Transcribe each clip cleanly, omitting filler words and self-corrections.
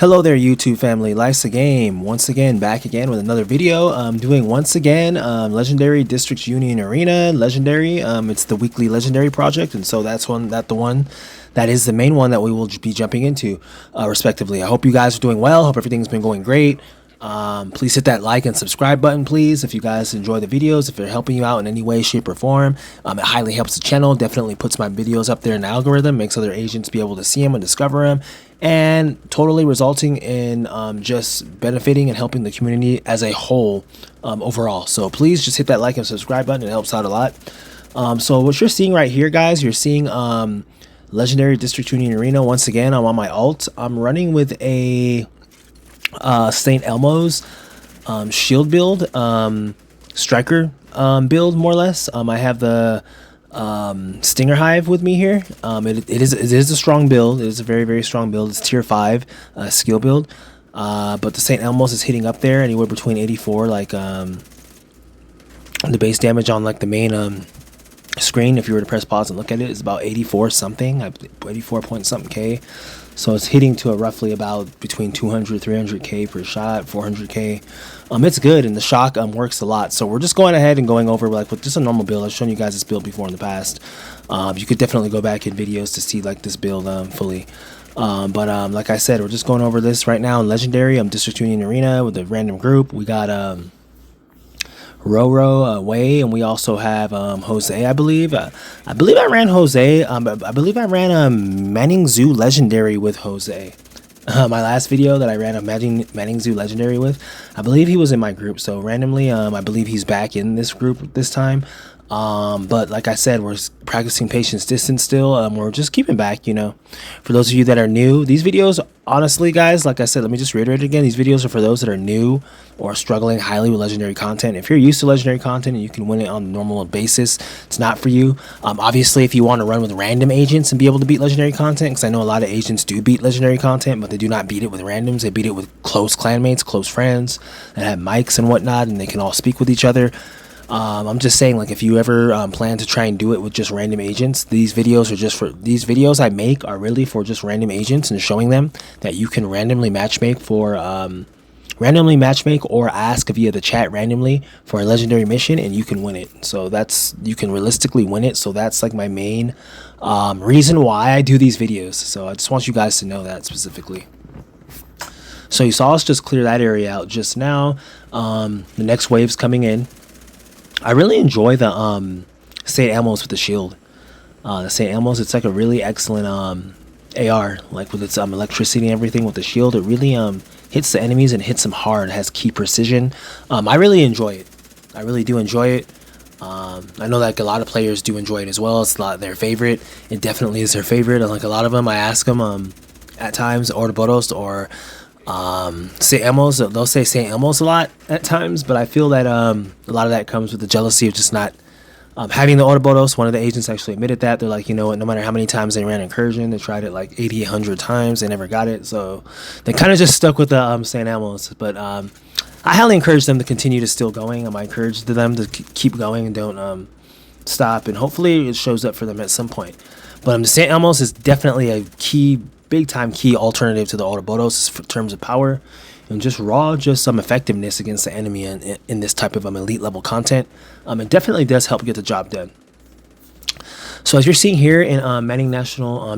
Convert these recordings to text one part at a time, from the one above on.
Hello there, YouTube family. Life's a game. Once again, back again with another video. I'm doing once again Legendary Districts Union Arena Legendary. It's the weekly Legendary project, and so that is the main one that we will be jumping into, respectively. I hope you guys are doing well. Hope everything's been going great. Please hit that like and subscribe button, please, if you guys enjoy the videos, if they're helping you out in any way, shape, or form. It highly helps the channel, definitely puts my videos up there in the algorithm, makes other agents be able to see them and discover them, and totally resulting in just benefiting and helping the community as a whole overall. So please just hit that like and subscribe button. It helps out a lot. So what you're seeing right here, guys, you're seeing Legendary District Union Arena. Once again, I'm on my alt. I'm running with a St. Elmo's shield build, striker build, more or less. I have the Stinger Hive with me here. It is a strong build. It is a very, very strong build. It's tier 5 skill build, but the St. Elmo's is hitting up there anywhere between 84, like the base damage on like the main screen. If you were to press pause and look at it, it's about 84 something, 84 point something K. So it's hitting to a roughly about between 200 300k per shot, 400k. It's good, and the shock works a lot. So we're just going ahead and going over like with just a normal build. I've shown you guys this build before in the past. You could definitely go back in videos to see like this build fully. But like I said, we're just going over this right now in Legendary District Union Arena with a random group. We got Roro away, and we also have Jose, I believe. I believe I ran Jose. I believe I ran Manning Zoo Legendary with Jose. My last video that I ran a Manning Zoo Legendary with, I believe he was in my group. So randomly, I believe he's back in this group this time. But like I said, we're practicing patience distance still. We're just keeping back, you know. For those of you that are new, these videos, honestly, guys, like I said, let me just reiterate again. These videos are for those that are new or struggling highly with legendary content. If you're used to legendary content and you can win it on a normal basis, it's not for you. Obviously, if you want to run with random agents and be able to beat legendary content, because I know a lot of agents do beat legendary content, but they do not beat it with randoms. They beat it with close clanmates, close friends that have mics and whatnot, and they can all speak with each other. I'm just saying, like, if you ever plan to try and do it with just random agents, these videos I make are really for just random agents and showing them that you can randomly matchmake or ask via the chat randomly for a legendary mission, and you can win it. So you can realistically win it. So that's like my main reason why I do these videos. So I just want you guys to know that specifically. So you saw us just clear that area out just now. The next wave's coming in. I really enjoy the St. Elmo's with the shield. The St. Elmo's, it's like a really excellent AR, like with its electricity and everything with the shield. It really hits the enemies and hits them hard. It has key precision. I really enjoy it. I really do enjoy it. I know like a lot of players do enjoy it as well. It's a lot their favorite. It definitely is their favorite. And like a lot of them, I ask them at times, Orboros or St. Elmo's, they'll say St. Elmo's a lot at times, but I feel that a lot of that comes with the jealousy of just not having the Orboros. One of the agents actually admitted that. They're like, you know what, no matter how many times they ran Incursion, they tried it like 80, 100 times, they never got it, so they kind of just stuck with the St. Elmo's. But I highly encourage them to continue to still going. I encourage them to keep going and don't stop, and hopefully it shows up for them at some point. But the St. Elmo's is definitely a big time key alternative to the Ouroboros in terms of power and just some effectiveness against the enemy in this type of elite level content. It definitely does help get the job done. So as you're seeing here in not Manning National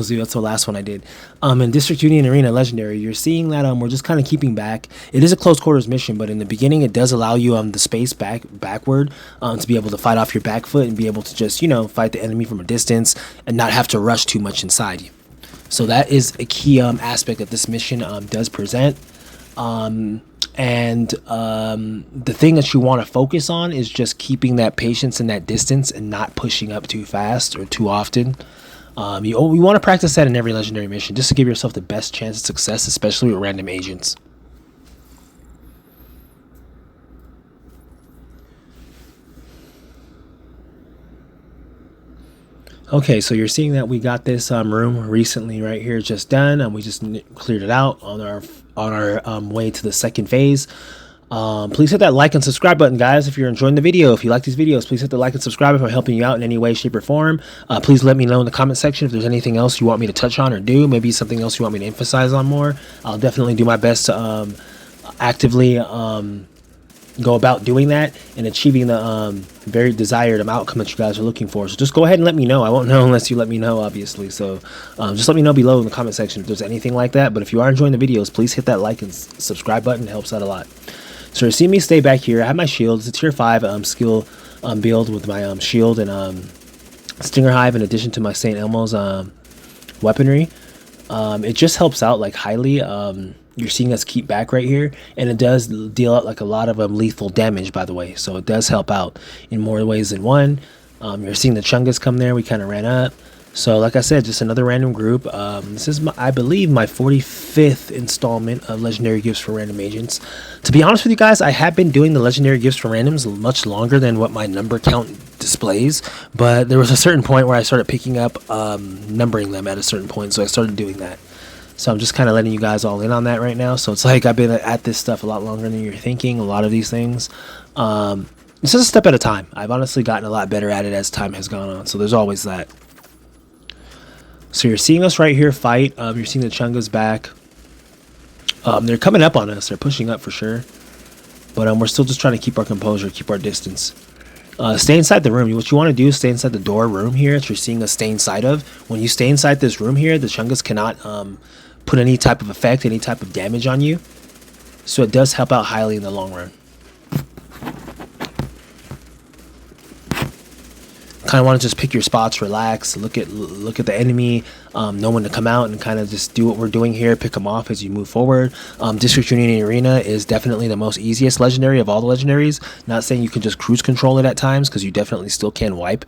Zoo, that's the last one I did, in District Union Arena Legendary, you're seeing that we're just kind of keeping back. It is a close quarters mission, but in the beginning it does allow you the space backward to be able to fight off your back foot and be able to just, you know, fight the enemy from a distance and not have to rush too much inside you. So that is a key aspect that this mission does present. The thing that you want to focus on is just keeping that patience and that distance and not pushing up too fast or too often. You want to practice that in every legendary mission just to give yourself the best chance of success, especially with random agents. Okay, so you're seeing that we got this room recently right here just done, and we just cleared it out on our way to the second phase. Please hit that like and subscribe button, guys, if you're enjoying the video. If you like these videos, please hit the like and subscribe if I'm helping you out in any way, shape, or form. Please let me know in the comment section if there's anything else you want me to touch on or do. Maybe something else you want me to emphasize on more. I'll definitely do my best to actively go about doing that and achieving the very desired outcome that you guys are looking for. So just go ahead and let me know. I won't know unless you let me know, obviously. So just let me know below in the comment section if there's anything like that. But if you are enjoying the videos, please hit that like and subscribe button. It helps out a lot. So you see me stay back here. I have my shield. It's a tier 5 skill build with my shield and Stinger Hive in addition to my St. Elmo's weaponry. It just helps out like highly. You're seeing us keep back right here, and it does deal out like a lot of lethal damage, by the way. So it does help out in more ways than one. You're seeing the Chungus come there. We kind of ran up. So like I said, just another random group. This is, I believe, my 45th installment of Legendary Gifts for Random Agents. To be honest with you guys, I have been doing the Legendary Gifts for Randoms much longer than what my number count displays. But there was a certain point where I started picking up numbering them at a certain point, so I started doing that. So I'm just kind of letting you guys all in on that right now. So it's like I've been at this stuff a lot longer than you're thinking, a lot of these things. It's just a step at a time. I've honestly gotten a lot better at it as time has gone on. So there's always that. So you're seeing us right here fight. You're seeing the Chungas back. They're coming up on us. They're pushing up for sure. But we're still just trying to keep our composure, keep our distance. Stay inside the room. What you want to do is stay inside the door room here that you're seeing us stay inside of. When you stay inside this room here, the Chungas cannot put any type of effect, any type of damage on you. So it does help out highly in the long run. Kind of want to just pick your spots, relax, look at the enemy, know when to come out and kind of just do what we're doing here, pick them off as you move forward. District Union Arena is definitely the most easiest legendary of all the legendaries. Not saying you can just cruise control it at times, because you definitely still can wipe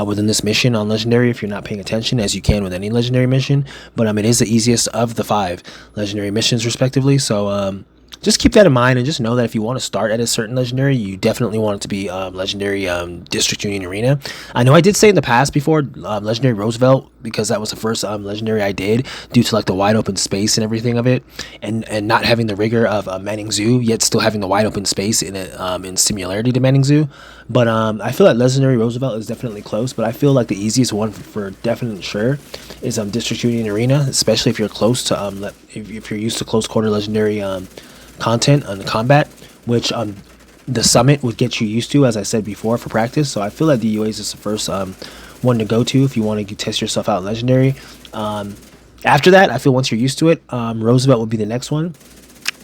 within this mission on legendary if you're not paying attention, as you can with any legendary mission. But it is the easiest of the 5 legendary missions respectively. So just keep that in mind, and just know that if you want to start at a certain legendary, you definitely want it to be legendary District Union Arena. I know I did say in the past before legendary Roosevelt, because that was the first legendary I did, due to like the wide open space and everything of it, and not having the rigor of Manning Zoo, yet still having the wide open space in it in similarity to Manning Zoo. But I feel like legendary Roosevelt is definitely close, but I feel like the easiest one for definite sure is District Union Arena, especially if you're close to if you're used to close quarter legendary content on the combat, which the summit would get you used to, as I said before, for practice. So I feel like the UAs is the first one to go to if you want to test yourself out in legendary. After that, I feel once you're used to it, Roosevelt would be the next one.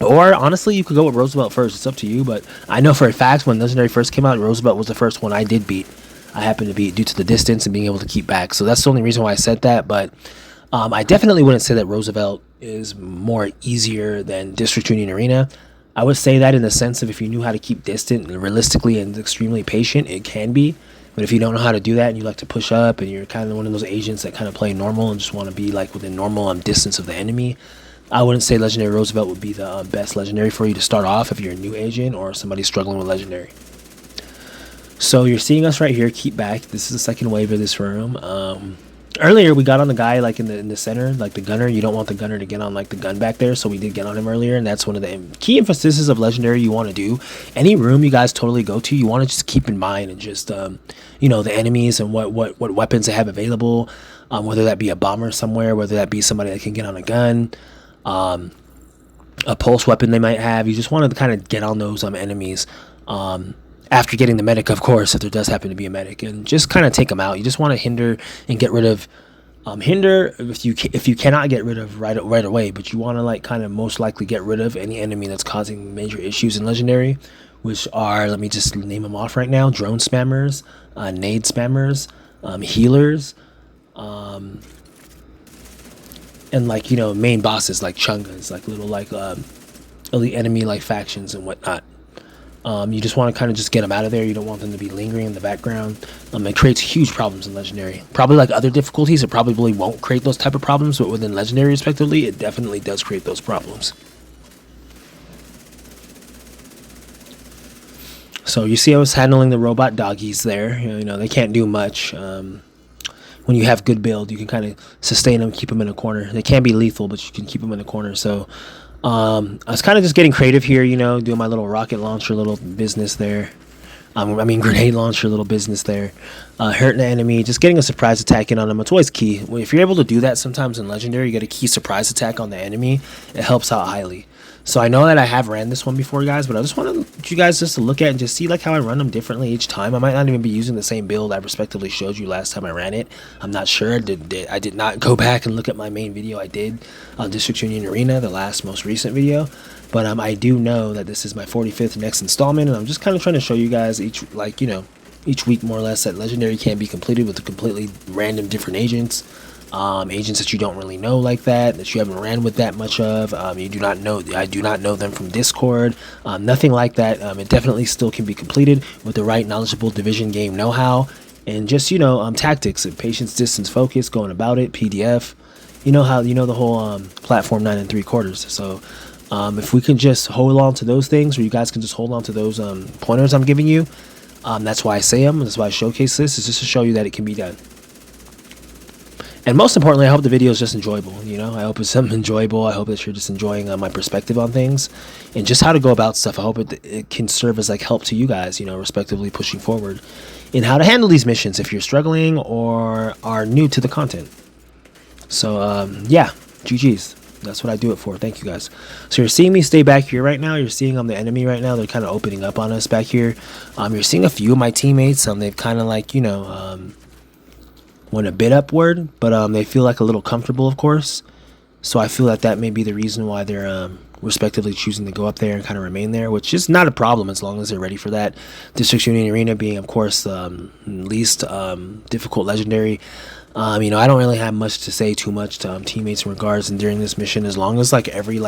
Or honestly, you could go with Roosevelt first. It's up to you. But I know for a fact when legendary first came out, Roosevelt was the first one I did beat. I happened to beat due to the distance and being able to keep back. So that's the only reason why I said that. But I definitely wouldn't say that Roosevelt is more easier than District Union Arena. I would say that in the sense of if you knew how to keep distant and realistically and extremely patient, it can be. But if you don't know how to do that and you like to push up and you're kind of one of those agents that kind of play normal and just want to be like within normal distance of the enemy, I wouldn't say Legendary Roosevelt would be the best legendary for you to start off if you're a new agent or somebody struggling with legendary. So you're seeing us right here, keep back. This is the second wave of this room. Earlier we got on the guy like in the center, like the gunner. You don't want the gunner to get on like the gun back there, so we did get on him earlier, and that's one of the key emphases of legendary you want to do. Any room you guys totally go to, you want to just keep in mind and just you know, the enemies and what weapons they have available, whether that be a bomber somewhere, whether that be somebody that can get on a gun, a pulse weapon they might have. You just want to kind of get on those enemies after getting the medic, of course, if there does happen to be a medic, and just kind of take them out. You just want to hinder and get rid of hinder if you cannot get rid of right away, but you want to like kind of most likely get rid of any enemy that's causing major issues in legendary, which are, let me just name them off right now: drone spammers, nade spammers, healers, and like, you know, main bosses like chungas, like little like elite enemy like factions and whatnot. You just want to kind of just get them out of there. You don't want them to be lingering in the background. It creates huge problems in legendary. Probably like other difficulties, it probably won't create those type of problems, but within legendary respectively, it definitely does create those problems. So you see I was handling the robot doggies there. You know, they can't do much. When you have good build, you can kind of sustain them, keep them in a corner. They can be lethal, but you can keep them in a corner. So I was kind of just getting creative here, you know, doing my little rocket launcher little business there. I mean, grenade launcher little business there. Hurting the enemy, just getting a surprise attack in on them. It's always key. If you're able to do that sometimes in Legendary, you get a key surprise attack on the enemy. It helps out highly. So I know that I have ran this one before, guys, but I just wanted you guys just to look at and just see like how I run them differently each time. I might not even be using the same build I respectively showed you last time I ran it. I'm not sure. I did not go back and look at my main video I did on District Union Arena, the most recent video. But I do know that this is my 45th next installment, and I'm just kind of trying to show you guys each week more or less that Legendary can be completed with completely random different agents. Agents that you don't really know like that you haven't ran with that much of. You do not know. I do not know them from Discord. Nothing like that. It definitely still can be completed with the right knowledgeable division game know-how and just tactics and patience, distance, focus, going about it. PDF. The whole platform 9 3/4. So if we can just hold on to those things, or you guys can just hold on to those pointers I'm giving you. That's why I say them. That's why I showcase this. Is just to show you that it can be done. And most importantly, I hope the video is just enjoyable. I hope it's something enjoyable. I hope that you're just enjoying my perspective on things and just how to go about stuff. I hope it can serve as like help to you guys, respectively pushing forward in how to handle these missions if you're struggling or are new to the content. So, yeah, GG's. That's what I do it for. Thank you guys. So you're seeing me stay back here right now. You're seeing the enemy right now. They're kind of opening up on us back here. You're seeing a few of my teammates. They've kind of like, went a bit upward, but they feel like a little comfortable, of course. So I feel that may be the reason why they're respectively choosing to go up there and kind of remain there, which is not a problem as long as they're ready for that. District Union Arena being, of course, least difficult Legendary. I don't really have much to say too much to teammates in regards and during this mission, as long as every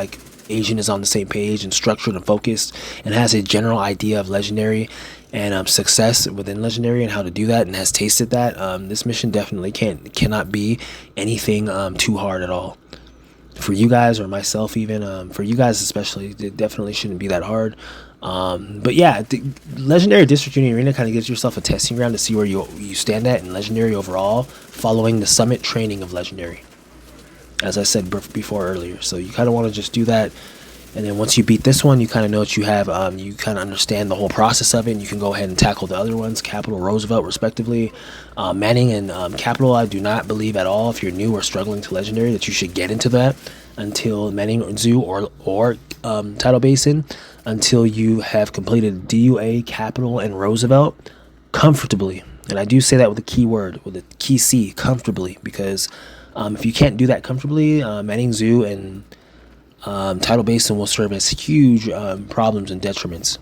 agent is on the same page and structured and focused and has a general idea of Legendary and success within Legendary and how to do that and has tasted that. This mission definitely cannot be anything too hard at all for you guys or myself. Even for you guys especially, it definitely shouldn't be that hard. But yeah, the Legendary District Union Arena kind of gives yourself a testing ground to see where you stand at in Legendary overall, following the summit training of Legendary, as I said before earlier. So you kind of want to just do that, and then once you beat this one, you kind of know what you have. You kind of understand the whole process of it, and you can go ahead and tackle the other ones, Capital, Roosevelt, respectively. Manning and Capital, I do not believe at all, if you're new or struggling to Legendary, that you should get into that until Manning Zoo or Tidal Basin, until you have completed DUA, Capital, and Roosevelt comfortably. And I do say that with a key word, with a key C, comfortably, because if you can't do that comfortably, Manning Zoo and Tidal Basin will serve as huge problems and detriments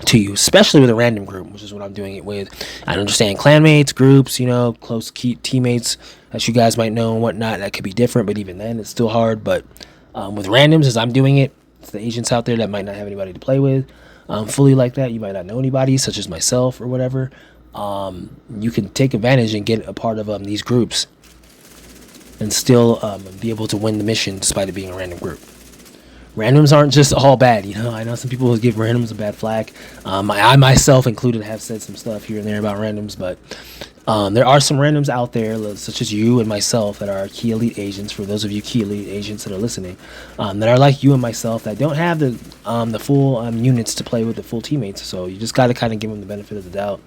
to you, especially with a random group, which is what I'm doing it with. I understand clanmates, groups, close key teammates that you guys might know and whatnot, that could be different, but even then it's still hard. But with randoms, as I'm doing it, it's the agents out there that might not have anybody to play with fully like that. You might not know anybody, such as myself or whatever. You can take advantage and get a part of these groups and still be able to win the mission despite it being a random group. Randoms aren't just all bad, I know some people give randoms a bad flag. I myself included have said some stuff here and there about randoms, but there are some randoms out there, such as you and myself, that are key elite agents. For those of you key elite agents that are listening, that are like you and myself, that don't have the full units to play with, the full teammates. So you just got to kind of give them the benefit of the doubt.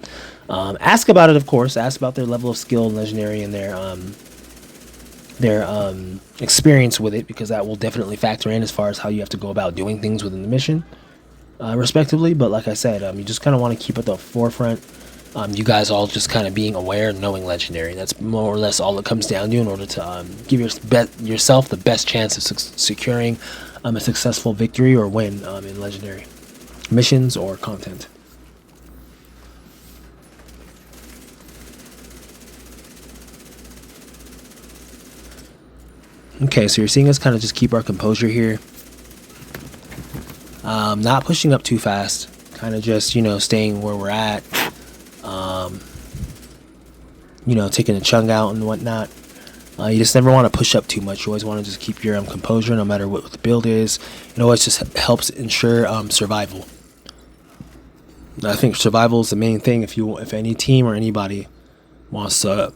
Ask about it, of course. Ask about their level of skill in Legendary and their experience with it, because that will definitely factor in as far as how you have to go about doing things within the mission, respectively. But like I said, you just kind of want to keep at the forefront. You guys all just kind of being aware and knowing Legendary. That's more or less all it comes down to in order to give yourself the best chance of securing a successful victory or win in Legendary missions or content. Okay, so you're seeing us kind of just keep our composure here. Not pushing up too fast. Kind of just, staying where we're at. Taking a chunk out and whatnot. You just never want to push up too much. You always want to just keep your composure no matter what the build is. It always just helps ensure survival. I think survival is the main thing if any team or anybody wants to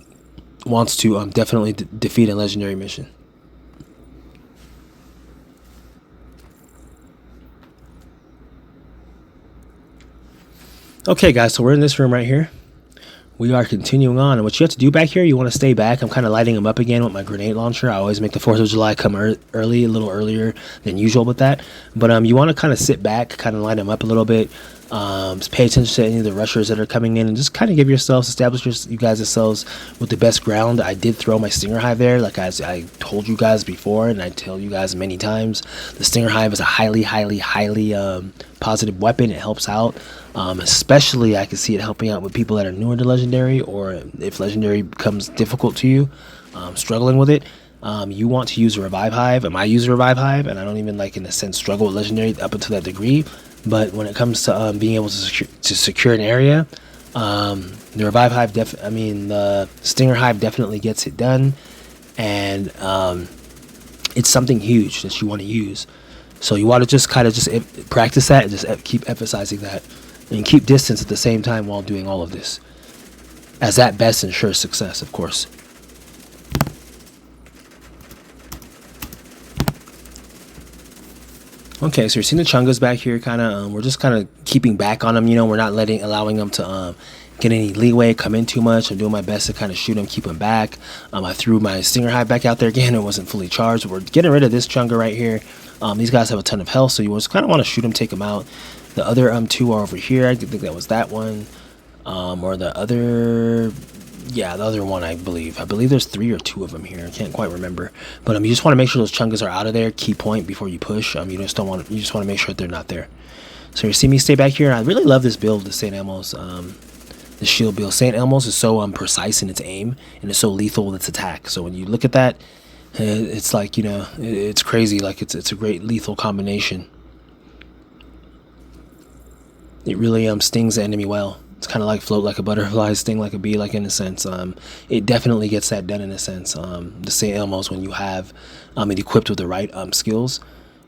definitely defeat a Legendary mission. Okay, guys, so we're in this room right here. We are continuing on, and what you have to do back here, you want to stay back. I'm kind of lighting them up again with my grenade launcher. I always make the 4th of July come early, a little earlier than usual with that. But you want to kind of sit back, kind of light them up a little bit. Just pay attention to any of the rushers that are coming in, and just kind of give yourselves, establish you guys yourselves with the best ground. I did throw my Stinger Hive there, like as I told you guys before, and I tell you guys many times. The Stinger Hive is a highly positive weapon. It helps out. Especially I can see it helping out with people that are newer to Legendary, or if Legendary becomes difficult to you, struggling with it. You want to use a Revive Hive, and I use a Revive Hive, and I don't even, like, in a sense, struggle with Legendary up until that degree. But when it comes to being able to secure an area, the Revive Hive, the Stinger Hive definitely gets it done, and it's something huge that you want to use. So you want to just kind of just practice that, and just keep emphasizing that, and keep distance at the same time while doing all of this, as that best ensures success, of course. Okay, so you're seeing the Chungas back here, we're just kind of keeping back on them, we're not allowing them to get any leeway, come in too much. I'm doing my best to kind of shoot them, keep them back. I threw my Stinger Hive back out there again. It wasn't fully charged. We're getting rid of this Chunga right here. These guys have a ton of health, so you just kind of want to shoot them, take them out. The other two are over here. I think that was that one, or the other. Yeah, the other one, I believe there's 3 or 2 of them here. I can't quite remember, but you just want to make sure those Chungas are out of there. Key point before you push. You just want to make sure that they're not there. So you see me stay back here. I really love this build, the St. Elmo's, the shield build. St. Elmo's is so precise in its aim, and it's so lethal with its attack. So when you look at that, it's like, it's crazy. Like it's a great lethal combination. It really stings the enemy well. It's kind of like float like a butterfly, sting like a bee, like, in a sense. It definitely gets that done in a sense. The St. Elmo's, when you have it equipped with the right skills,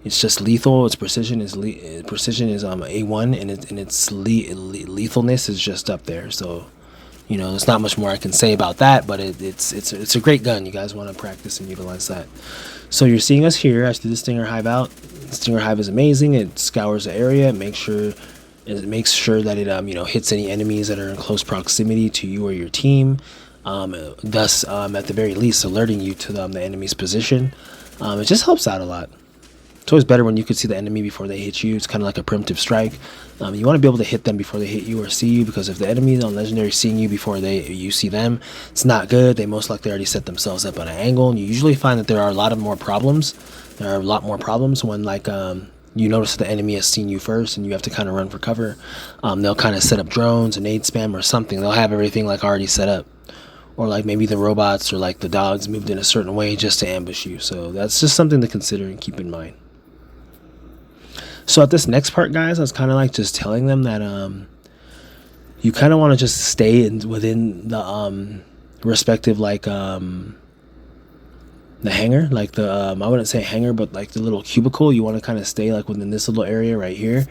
it's just lethal. Its precision is A1, and its lethalness is just up there. So there's not much more I can say about that, but it's a great gun. You guys want to practice and utilize that. So you're seeing us here. I threw the Stinger Hive out. The Stinger Hive is amazing. It scours the area. It makes sure that it hits any enemies that are in close proximity to you or your team, thus at the very least alerting you to the enemy's position. It just helps out a lot. It's always better when you can see the enemy before they hit you. It's kind of like a preemptive strike. You want to be able to hit them before they hit you or see you, because if the enemy on Legendary is seeing you before you see them, it's not good. They most likely already set themselves up on an angle, and you usually find that there are a lot more problems when, like, you notice that the enemy has seen you first and you have to kind of run for cover. They'll kind of set up drones, an aid spam or something. They'll have everything like already set up, or like maybe the robots or like the dogs moved in a certain way just to ambush you. So that's just something to consider and keep in mind. So at this next part, guys, I was kind of like just telling them that you kind of want to just stay within the respective, like, the hangar, like the I wouldn't say hangar, but like the little cubicle. You want to kind of stay like within this little area right here,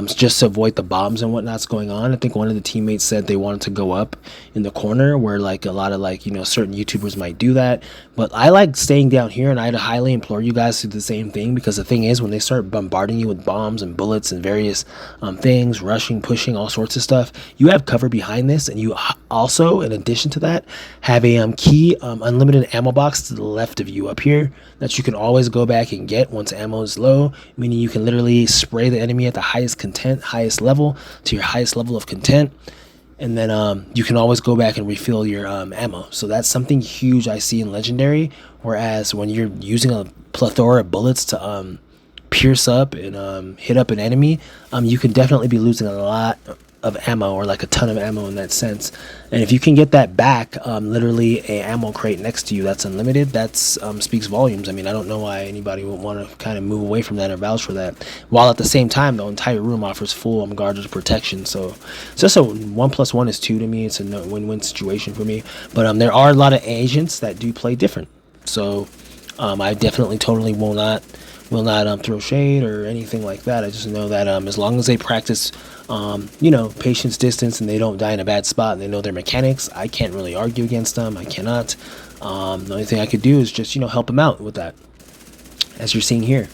just to avoid the bombs and whatnot's going on. I think one of the teammates said they wanted to go up in the corner, where like a lot of, like, certain YouTubers might do that, but I like staying down here, and I'd highly implore you guys to do the same thing, because the thing is, when they start bombarding you with bombs and bullets and various things, rushing, pushing, all sorts of stuff, you have cover behind this, and you also, in addition to that, have a key unlimited ammo box to the left of you up here that you can always go back and get once ammo is low, meaning you can literally spray the enemy at the highest level to your highest level of content, and then you can always go back and refill your ammo. So that's something huge I see in Legendary, whereas when you're using a plethora of bullets to pierce up and hit up an enemy, you can definitely be losing a lot of ammo, or like a ton of ammo in that sense. And if you can get that back, literally a ammo crate next to you that's unlimited, that speaks volumes. I mean, I don't know why anybody would want to kind of move away from that or vouch for that, while at the same time the entire room offers full guarded protection. So it's just a 1 + 1 is 2 to me. It's a win-win situation for me. But there are a lot of agents that do play different, so I definitely totally will not throw shade or anything like that. I just know that as long as they practice patience, distance, and they don't die in a bad spot, and they know their mechanics, I can't really argue against them. I cannot. The only thing I could do is just help them out with that, as you're seeing here.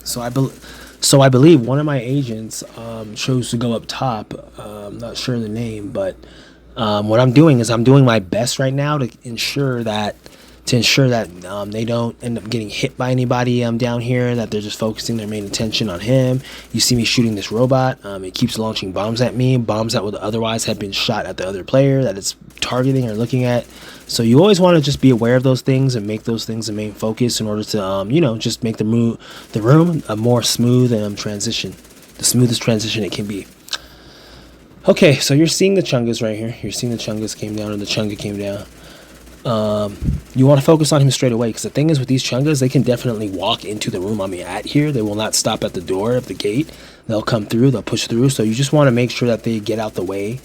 So So I believe one of my agents chose to go up top. Not sure the name, but what I'm doing is I'm doing my best right now to ensure that they don't end up getting hit by anybody down here, that they're just focusing their main attention on him. You see me shooting this robot. It keeps launching bombs at me, bombs that would otherwise have been shot at the other player that it's targeting or looking at. So you always want to just be aware of those things and make those things the main focus in order to just make the room a more smooth transition, the smoothest transition it can be. Okay, so you're seeing the chungus right here. You're seeing the chungus came down and the chunga came down. You want to focus on him straight away, because the thing is with these chungas, they can definitely walk into the room I'm at here. They will not stop at the door of the gate. They'll come through, they'll push through. So you just want to make sure that they get out the way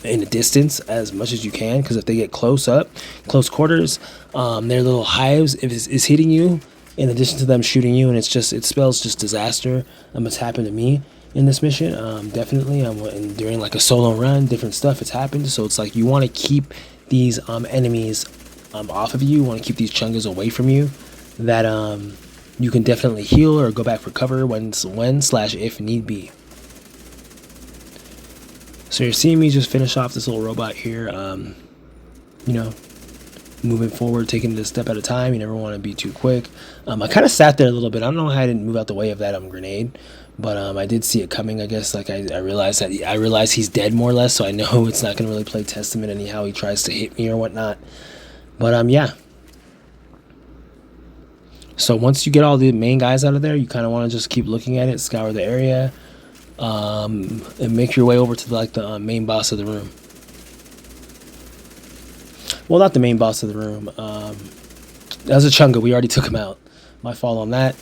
in the distance as much as you can, because if they get close quarters, their little hives is hitting you in addition to them shooting you, and it spells just disaster. It's happened to me in this mission. Definitely, and during like a solo run, different stuff it's happened. So it's like you want to keep these enemies off of you. You want to keep these chungas away from you, that you can definitely heal or go back for cover when/if need be. So you're seeing me just finish off this little robot here, moving forward, taking it a step at a time. You never want to be too quick. I kind of sat there a little bit. I don't know how I didn't move out the way of that grenade, but I did see it coming. I guess like I realized he's dead more or less, so I know it's not going to really play Testament anyhow he tries to hit me or whatnot. But yeah. So once you get all the main guys out of there, you kind of want to just keep looking at it, scour the area, and make your way over to the main boss of the room. Well, not the main boss of the room. That was a chunga. We already took him out. My fault on that.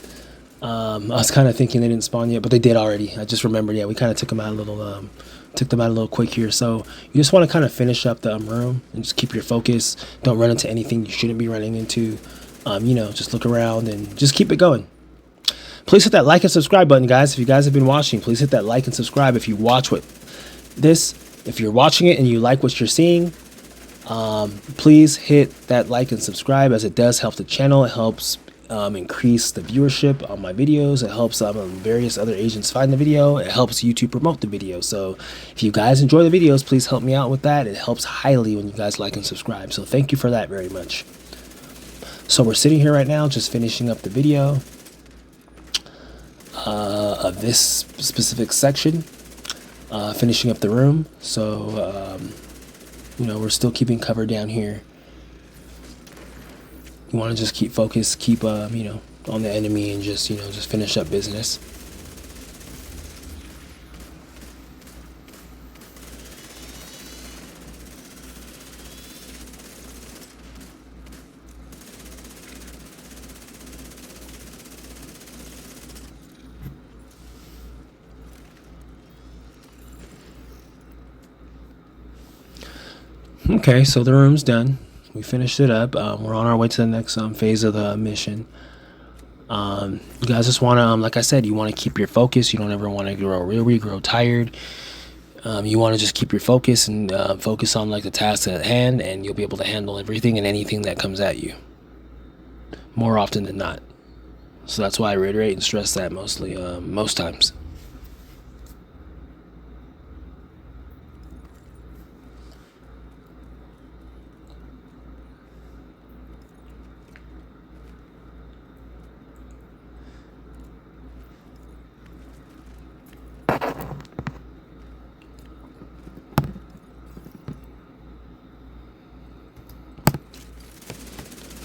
I was kind of thinking they didn't spawn yet, but they did already. I just remembered. Yeah, we kind of took them out a little quick here. So you just want to kind of finish up the room and just keep your focus. Don't run into anything you shouldn't be running into. Just look around and just keep it going. Please hit that like and subscribe button, guys. If you guys have been watching, please hit that like and subscribe. If you're watching it and you like what you're seeing, please hit that like and subscribe, as it does help the channel. It helps increase the viewership on my videos. It helps various other agents find the video. It helps YouTube promote the video. So if you guys enjoy the videos, please help me out with that. It helps highly when you guys like and subscribe. So thank you for that very much. So we're sitting here right now just finishing up the video of this specific section, finishing up the room. So we're still keeping cover down here. You want to just keep focused, keep on the enemy, and just finish up business. Okay, so the room's done. We finished it up. We're on our way to the next phase of the mission. You guys just want to, like I said, you want to keep your focus. You don't ever want to grow tired. You want to just keep your focus and focus on the task at hand, and you'll be able to handle everything and anything that comes at you more often than not. So that's why I reiterate and stress that most times.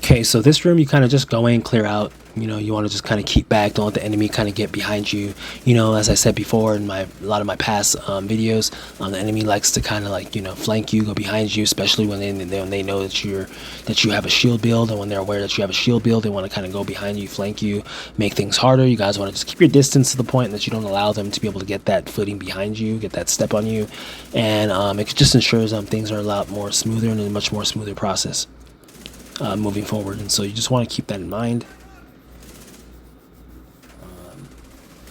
Okay, so this room you kind of just go in, clear out. You want to just kind of keep back, don't let the enemy kind of get behind you. As I said before in a lot of my past videos, the enemy likes to kind of flank you, go behind you, especially when they know that you have a shield build, and when they're aware that you have a shield build, they want to kind of go behind you, flank you, make things harder. You guys want to just keep your distance to the point that you don't allow them to be able to get that footing behind you, get that step on you, and it just ensures things are a lot more smoother and a much more smoother process moving forward. And so you just want to keep that in mind.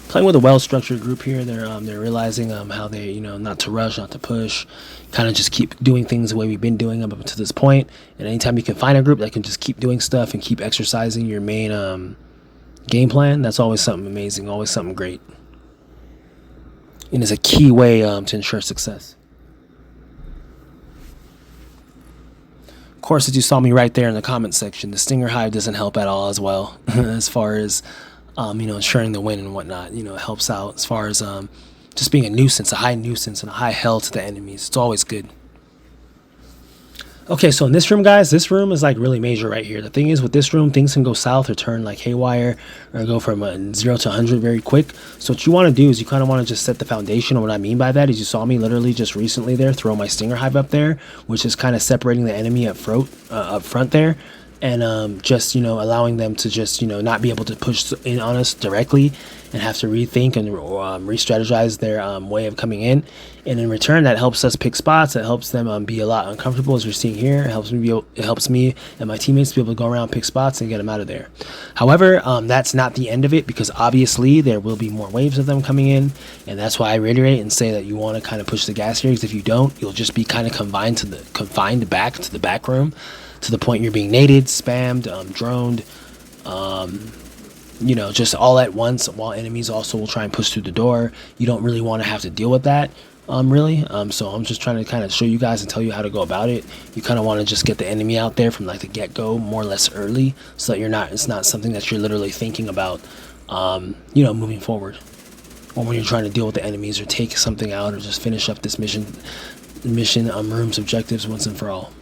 Playing with a well-structured group here, they're realizing how they not to rush, not to push, kind of just keep doing things the way we've been doing up to this point. And anytime you can find a group that can just keep doing stuff and keep exercising your main game plan, that's always something amazing, always something great. and is a key way to ensure success. Of course, as you saw me right there in the comment section, the Stinger Hive doesn't help at all as well as far as ensuring the win and whatnot. It helps out as far as just being a nuisance, a high nuisance, and a high hell to the enemies. It's always good. Okay, so in this room, guys, this room is like really major right here. The thing is, with this room, things can go south or turn like haywire, or go from 0 to 100 very quick. So what you want to do is you kind of want to just set the foundation. And what I mean by that is, you saw me literally just recently there throw my Stinger Hive up there, which is kind of separating the enemy up front there. And just allowing them to just not be able to push in on us directly, and have to rethink and re-strategize their way of coming in. And in return, that helps us pick spots. That helps them be a lot uncomfortable, as you're seeing here. It helps me and my teammates be able to go around, pick spots, and get them out of there. However, that's not the end of it, because obviously there will be more waves of them coming in, and that's why I reiterate and say that you want to kind of push the gas here, because if you don't, you'll just be kind of confined back to the back room, to the point you're being naded, spammed, droned, just all at once, while enemies also will try and push through the door. You don't really want to have to deal with that, really. So I'm just trying to kind of show you guys and tell you how to go about it. You kind of want to just get the enemy out there from like the get-go, more or less early, so that it's not something that you're literally thinking about, moving forward, or when you're trying to deal with the enemies or take something out or just finish up this mission room's objectives once and for all.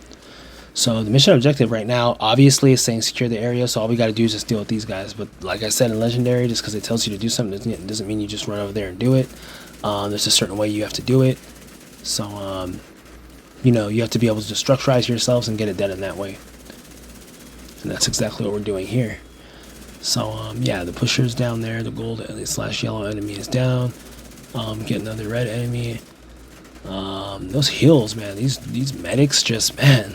So the mission objective right now, obviously, is saying secure the area. So all we got to do is just deal with these guys. But like I said, in Legendary, just because it tells you to do something doesn't mean you just run over there and do it. There's a certain way you have to do it. So, you have to be able to just structurize yourselves and get it done in that way. And that's exactly what we're doing here. So, yeah, the pusher's down there. The gold / yellow enemy is down. Get another red enemy. Those heals, man. These medics just, man.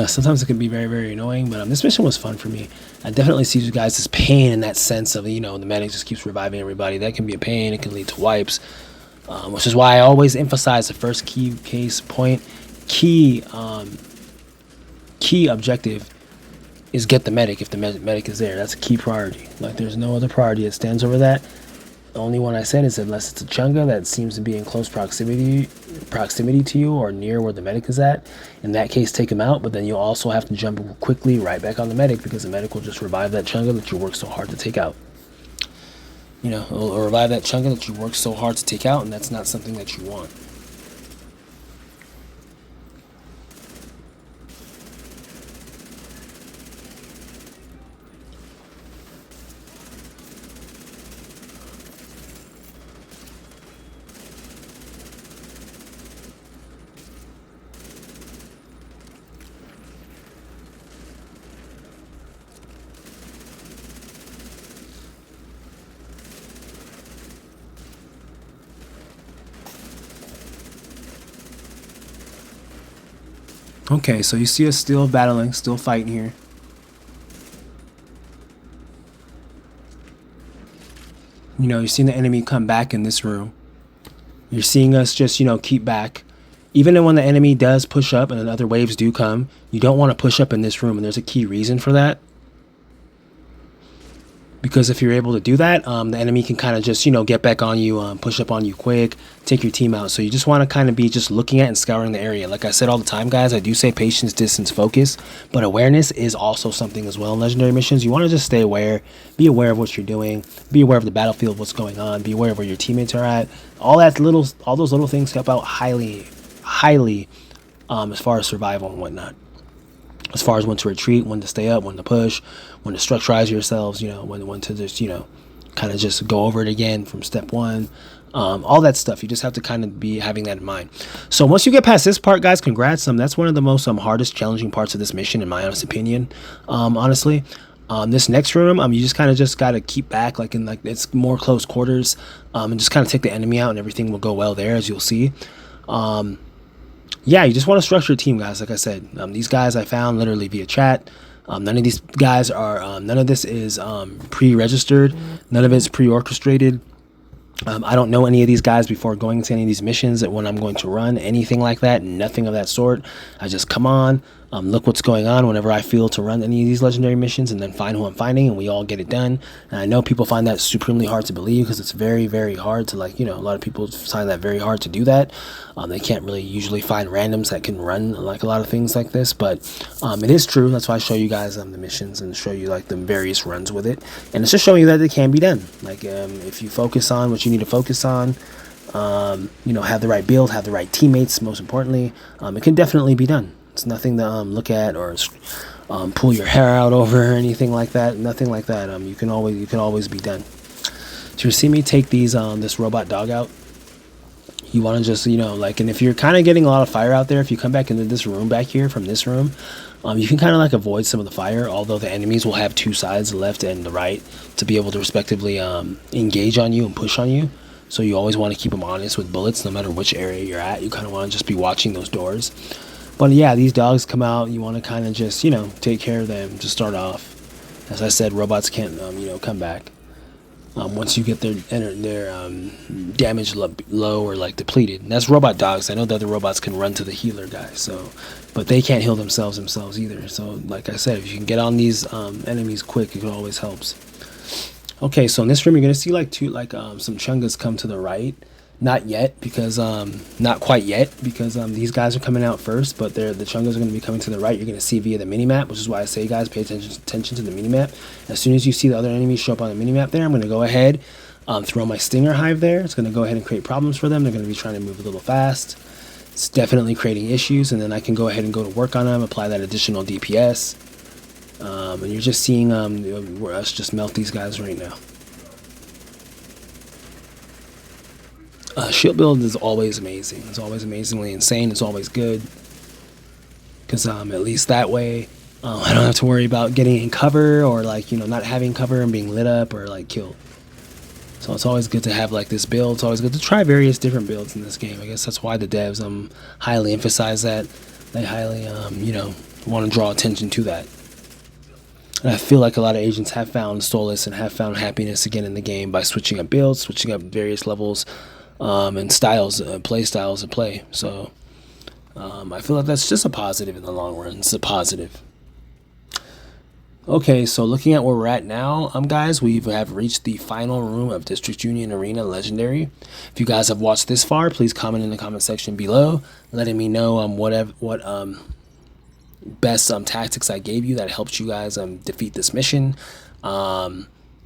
Sometimes it can be very, very annoying, but this mission was fun for me. I definitely see you guys as pain in that sense of, the medic just keeps reviving everybody. That can be a pain. It can lead to wipes, which is why I always emphasize the first key objective is get the medic. If the medic is there, that's a key priority. Like, there's no other priority that stands over that. The only one I said is, unless it's a chunga that seems to be in close proximity to you or near where the medic is at. In that case, take him out, but then you'll also have to jump quickly right back on the medic, because the medic will just revive that chunga that you worked so hard to take out. It'll revive that chunga that you worked so hard to take out, and that's not something that you want. Okay, so you see us still battling, still fighting here. You're seeing the enemy come back in this room. You're seeing us just, keep back. Even when the enemy does push up and then other waves do come, you don't want to push up in this room, and there's a key reason for that. Because if you're able to do that, the enemy can kind of just, get back on you, push up on you quick, take your team out. So you just want to kind of be just looking at and scouring the area. Like I said all the time, guys, I do say patience, distance, focus, but awareness is also something as well in Legendary missions. You want to just stay aware, be aware of what you're doing, be aware of the battlefield, what's going on, be aware of where your teammates are at. All those little things help out highly, as far as survival and whatnot. As far as when to retreat, when to stay up, when to push, when to structurize yourselves, when to just, kind of just go over it again from step one. All that stuff. You just have to kind of be having that in mind. So once you get past this part, guys, congrats. That's one of the most hardest, challenging parts of this mission, in my honest opinion. Honestly, this next room, you just kind of just got to keep back, it's more close quarters, and just kind of take the enemy out, and everything will go well there, as you'll see. Yeah, you just want to structure a team, guys. Like I said, these guys I found literally via chat. None of these guys are, none of this is pre-registered. None of it's pre-orchestrated. I don't know any of these guys before going into any of these missions that when I'm going to run anything like that, nothing of that sort. I just come on, look what's going on whenever I feel to run any of these legendary missions, and then find who I'm finding, and we all get it done. And I know people find that supremely hard to believe, because it's very, very hard to, like, a lot of people find that very hard to do that. They can't really usually find randoms that can run like a lot of things like this, but it is true. That's why I show you guys the missions and show you like the various runs with it, and it's just showing you that it can be done. Like, if you focus on what you need to focus on, have the right build, have the right teammates, most importantly, it can definitely be done. It's nothing to look at or pull your hair out over or anything like that. Nothing like that. You can always be done. So you see me take these this robot dog out. You want to just and if you're kind of getting a lot of fire out there, if you come back into this room back here from this room, you can kind of like avoid some of the fire. Although the enemies will have two sides, the left and the right, to be able to respectively engage on you and push on you. So you always want to keep them honest with bullets, no matter which area you're at. You kind of want to just be watching those doors. But yeah, these dogs come out. You want to kind of just take care of them to start off. As I said, robots can't come back once you get their damage low or like depleted. And that's robot dogs. I know the other robots can run to the healer guy, but they can't heal themselves either. So like I said, if you can get on these enemies quick, it always helps. Okay, so in this room, you're gonna see some chungas come to the right. Not yet, because not quite yet, because these guys are coming out first, but the chungas are going to be coming to the right. You're going to see via the minimap, which is why I say, guys, pay attention to the minimap. As soon as you see the other enemies show up on the minimap there, I'm going to go ahead, throw my stinger hive there. It's going to go ahead and create problems for them. They're going to be trying to move a little fast. It's definitely creating issues, and then I can go ahead and go to work on them, apply that additional DPS, and you're just seeing us just melt these guys right now. Shield build is always amazing. It's always amazingly insane. It's always good, because at least that way I don't have to worry about getting in cover, or not having cover and being lit up or killed. So it's always good to have this build. It's always good to try various different builds in this game. I guess that's why the devs highly emphasize that. They highly want to draw attention to that. And I feel like a lot of agents have found solace and have found happiness again in the game by switching up builds, switching up various levels and styles, play styles of play. So I feel like that's just a positive in the long run. It's a positive. Okay, so looking at where we're at now, guys, we have reached the final room of District Union Arena Legendary. If you guys have watched this far, please comment in the comment section below, letting me know what best tactics I gave you that helped you guys defeat this mission.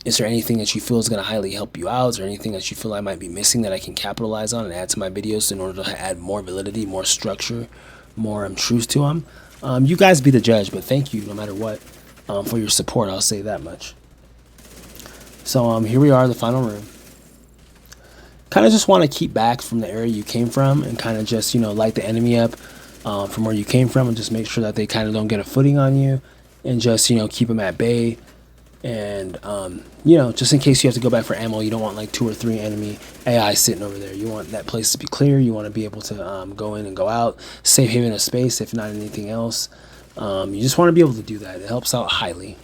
Is there anything that you feel is going to highly help you out? Is there anything that you feel I might be missing that I can capitalize on and add to my videos in order to add more validity, more structure, more truth to them? You guys be the judge, but thank you no matter what for your support. I'll say that much. So here we are, the final room. Kind of just want to keep back from the area you came from and kind of just light the enemy up from where you came from, and just make sure that they kind of don't get a footing on you, and just keep them at bay. And just in case you have to go back for ammo, you don't want 2 or 3 enemy AI sitting over there. You want that place to be clear. You want to be able to go in and go out, safe haven of space, if not anything else. You just want to be able to do that. It helps out highly.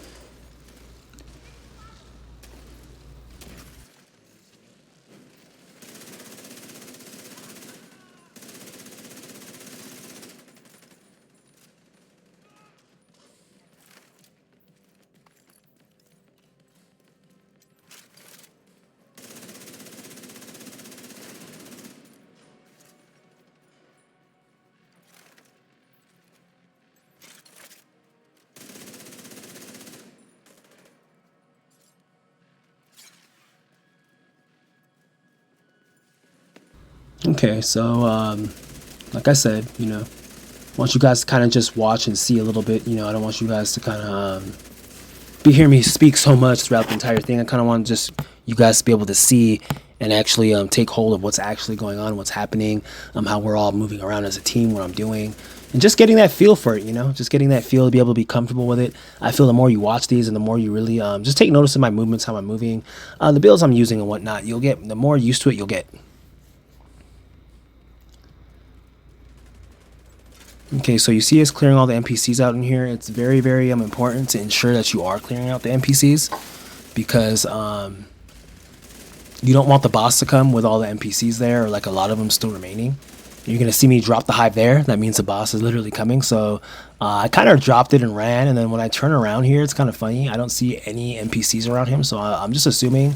Okay, so like I said, I want you guys to kind of just watch and see a little bit. I don't want you guys to kind of be hearing me speak so much throughout the entire thing. I kind of want just you guys to be able to see and actually take hold of what's actually going on, what's happening, how we're all moving around as a team, what I'm doing, and just getting that feel for it. Just getting that feel to be able to be comfortable with it. I feel the more you watch these and the more you really just take notice of my movements, how I'm moving, the builds I'm using and whatnot, the more used to it you'll get. Okay, so you see us clearing all the NPCs out in here. It's very, very important to ensure that you are clearing out the NPCs, because you don't want the boss to come with all the NPCs there, or a lot of them still remaining. You're going to see me drop the hive there. That means the boss is literally coming. So I kind of dropped it and ran. And then when I turn around here, it's kind of funny. I don't see any NPCs around him. So I'm just assuming,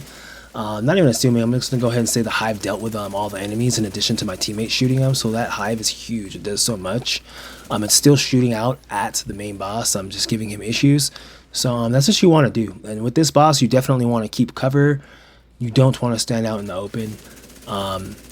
not even assuming, I'm just going to go ahead and say the hive dealt with all the enemies in addition to my teammates shooting them. So that hive is huge. It does so much. It's still shooting out at the main boss. I'm just giving him issues. So that's what you want to do. And with this boss, you definitely want to keep cover. You don't want to stand out in the open.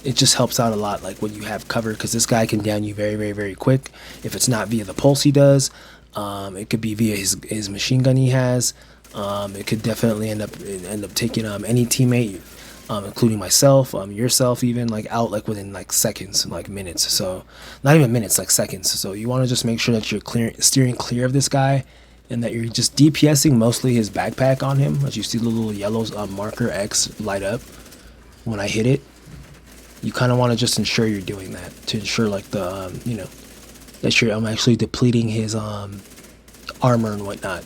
It just helps out a lot, like when you have cover, because this guy can down you very, very, very quick. If it's not via the pulse he does, it could be via his machine gun he has. It could definitely end up taking any teammate, including myself, yourself, even like out like within like seconds, like minutes. So not even minutes, like seconds. So you want to just make sure that you're steering clear of this guy, and that you're just DPSing mostly his backpack on him. As you see the little yellow marker X light up when I hit it. You kind of want to just ensure you're doing that to ensure like the that I'm actually depleting his armor and whatnot.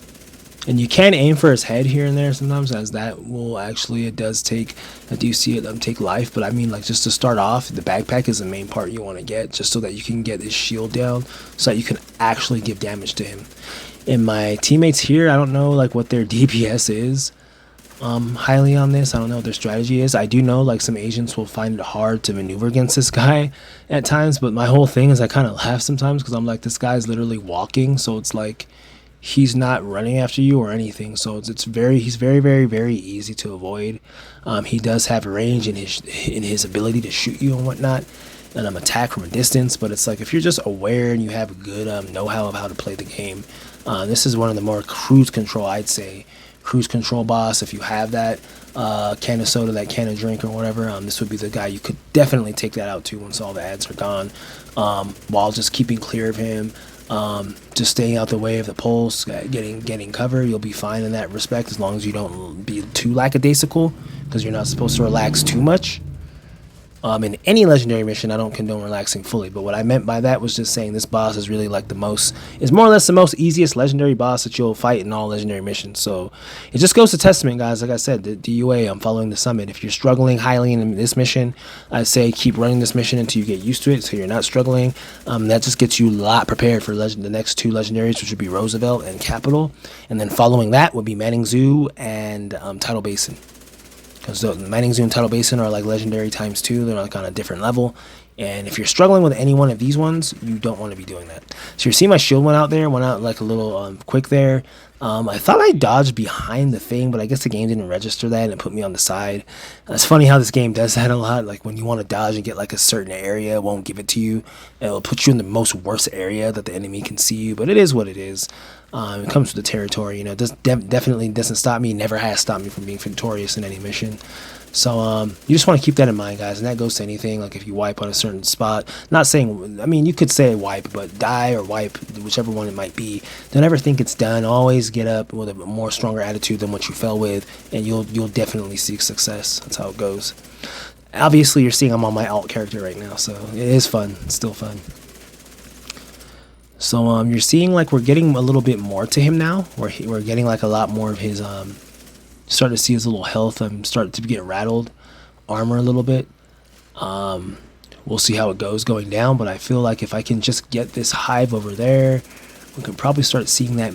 And you can aim for his head here and there sometimes, as that will actually, it does take, I do see it take life. But I mean, like, just to start off, the backpack is the main part you want to get, just so that you can get his shield down, so that you can actually give damage to him. And my teammates here, I don't know like what their DPS is highly on this. I don't know what their strategy is. I do know like some agents will find it hard to maneuver against this guy at times, but my whole thing is I kind of laugh sometimes, because I'm like, this guy's literally walking, so it's like he's not running after you or anything. So he's very, very, very easy to avoid. He does have range in his ability to shoot you and whatnot, and attack from a distance. But it's like, if you're just aware and you have a good know-how of how to play the game, this is one of the more cruise control, I'd say, cruise control boss. If you have that can of soda, that can of drink or whatever, this would be the guy you could definitely take that out to once all the ads are gone, while just keeping clear of him, just staying out the way of the pulse, getting cover. You'll be fine in that respect, as long as you don't be too lackadaisical, because you're not supposed to relax too much. In any legendary mission, I don't condone relaxing fully, but what I meant by that was just saying this boss is really like is more or less the most easiest legendary boss that you'll fight in all legendary missions. So it just goes to testament, guys. Like I said, the DUA, I'm following the summit. If you're struggling highly in this mission, I'd say keep running this mission until you get used to it, so you're not struggling. That just gets you a lot prepared for the next two legendaries, which would be Roosevelt and Capital, and then following that would be Manning Zoo and Tidal Basin. Because the Manning Zoo and Tidal Basin are like legendary times 2. They're like on a different level. And if you're struggling with any one of these ones, you don't want to be doing that. So you see my shield went out like a little quick there. I thought I dodged behind the thing, but I guess the game didn't register that and it put me on the side. It's funny how this game does that a lot. Like when you want to dodge and get like a certain area, it won't give it to you. It'll put you in the most worst area that the enemy can see you, but it is what it is. It comes with the territory, It definitely doesn't stop me. Never has stopped me from being victorious in any mission. So you just want to keep that in mind, guys, and that goes to anything. Like if you wipe on a certain spot, not saying, I mean, you could say wipe, but die or wipe, whichever one it might be. Don't ever think it's done. Always get up with a more stronger attitude than what you fell with, and you'll definitely see success. That's how it goes. Obviously, you're seeing I'm on my alt character right now, so it is fun. It's still fun. So you're seeing like we're getting a little bit more to him now. We're getting like a lot more of his starting to see his little health. I'm starting to get rattled, armor a little bit. We'll see how it goes going down, but I feel like if I can just get this hive over there, we could probably start seeing that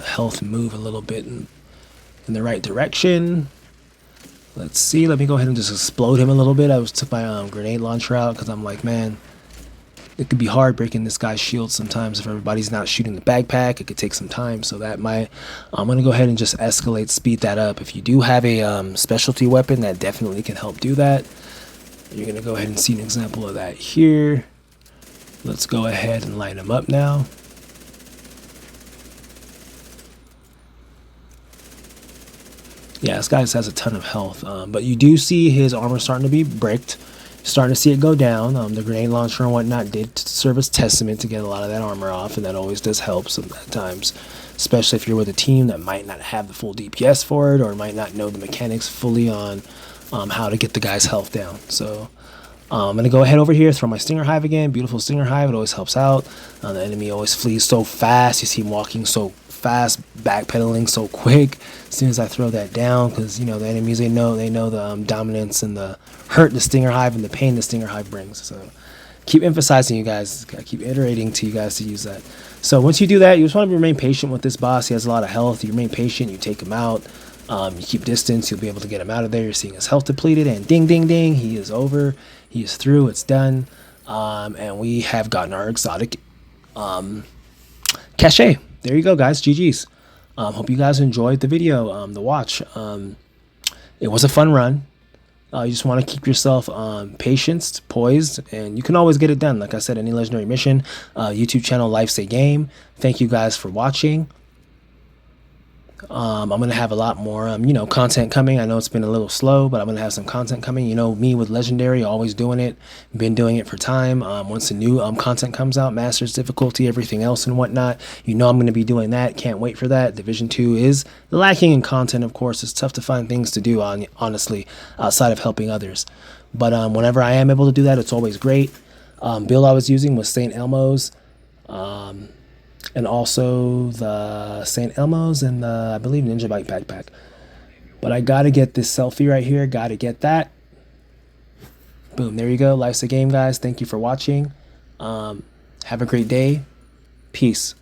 health move a little bit in the right direction. Let's see. Let me go ahead and just explode him a little bit. I took my grenade launcher out because I'm like, man, it could be hard breaking this guy's shield sometimes if everybody's not shooting the backpack. It could take some time, so I'm gonna go ahead and just speed that up. If you do have a specialty weapon, that definitely can help do that. You're gonna go ahead and see an example of that here. Let's go ahead and line him up now. Yeah, this guy has a ton of health, but you do see his armor starting to be bricked. Starting to see it go down. The grenade launcher and whatnot did serve as testament to get a lot of that armor off, and that always does help sometimes, especially if you're with a team that might not have the full DPS for it, or might not know the mechanics fully on how to get the guy's health down. So I'm going to go ahead over here, throw my Stinger Hive again. Beautiful Stinger Hive. It always helps out. The enemy always flees so fast. You see him walking so fast, backpedaling so quick as soon as I throw that down, because the enemies, they know the dominance and the hurt the Stinger Hive and the pain the Stinger Hive brings. So keep emphasizing you guys. I keep iterating to you guys to use that. So once you do that, you just want to remain patient with this boss. He has a lot of health. You remain patient. You take him out. You keep distance. You'll be able to get him out of there. You're seeing his health depleted, and ding, ding, ding. He is over. He is through. It's done. And we have gotten our exotic cachet. There you go, guys. GG's. Hope you guys enjoyed the video, the watch. It was a fun run. You just want to keep yourself patient, poised, and you can always get it done. Like I said, any legendary mission, YouTube channel, Life's a Game. Thank you guys for watching. I'm going to have a lot more, content coming. I know it's been a little slow, but I'm going to have some content coming. You know, me with Legendary, always doing it. Been doing it for time. Once the new content comes out, Masters difficulty, everything else and whatnot, I'm going to be doing that. Can't wait for that. Division 2 is lacking in content, of course. It's tough to find things to do, honestly, outside of helping others. But whenever I am able to do that, it's always great. Build I was using was St. Elmo's. And also the St. Elmo's and the, I believe, Ninja Bike backpack. But I got to get this selfie right here. Got to get that. Boom. There you go. Life's a Game, guys. Thank you for watching. Have a great day. Peace.